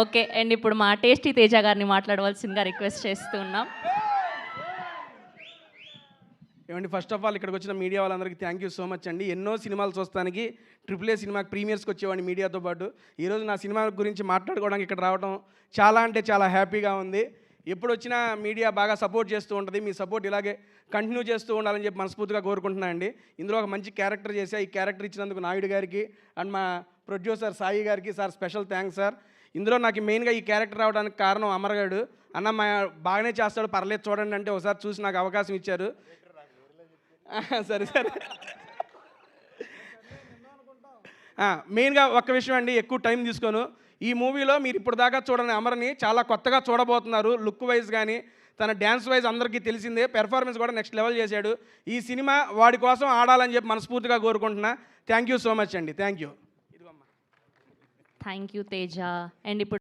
Okay. And ఇప్పుడు మా tasty Teja గారిని మాట్లాడవలసిందిగా రిక్వెస్ట్ చేస్తూ ఉన్నాం. ఏమండి, ఫస్ట్ ఆఫ్ ఆల్ ఇక్కడికి వచ్చిన మీడియా వాళ్ళందరికీ థ్యాంక్ యూ సో మచ్ అండి. ఎన్నో సినిమాలు చూస్తానికి ట్రిపుల్ ఏ సినిమాకి ప్రీమియర్స్కి వచ్చేవాడిని మీడియాతో పాటు. ఈరోజు నా సినిమా గురించి మాట్లాడుకోవడానికి ఇక్కడ రావడం చాలా అంటే చాలా హ్యాపీగా ఉంది. ఎప్పుడు వచ్చినా మీడియా బాగా సపోర్ట్ చేస్తూ ఉంటుంది. మీ సపోర్ట్ ఇలాగే కంటిన్యూ చేస్తూ ఉండాలని చెప్పి మనస్ఫూర్తిగా కోరుకుంటున్నాను అండి. ఇందులో ఒక మంచి క్యారెక్టర్ చేశా. ఈ క్యారెక్టర్ ఇచ్చినందుకు నాయుడు గారికి అండ్ మా ప్రొడ్యూసర్ సాయి గారికి సార్ స్పెషల్ థ్యాంక్స్ సార్. ఇందులో నాకు మెయిన్గా ఈ క్యారెక్టర్ రావడానికి కారణం అమరగాడు అన్న బాగానే చేస్తాడు, పర్లేదు చూడండి అంటే ఒకసారి చూసి నాకు అవకాశం ఇచ్చారు. సరే సరే. మెయిన్గా ఒక్క విషయం అండి, ఎక్కువ టైం తీసుకోను. ఈ మూవీలో మీరు ఇప్పుడు దాకా చూడని అమర్ని చాలా కొత్తగా చూడబోతున్నారు. లుక్ వైజ్ కానీ తన డ్యాన్స్ వైజ్ అందరికీ తెలిసిందే. పెర్ఫార్మెన్స్ కూడా నెక్స్ట్ లెవెల్ చేశాడు. ఈ సినిమా వాడి కోసం ఆడాలని చెప్పి మనస్ఫూర్తిగా కోరుకుంటున్నా. థ్యాంక్ యూ సో మచ్ అండి. Thank you. Thank you Teja. And ఇప్పుడు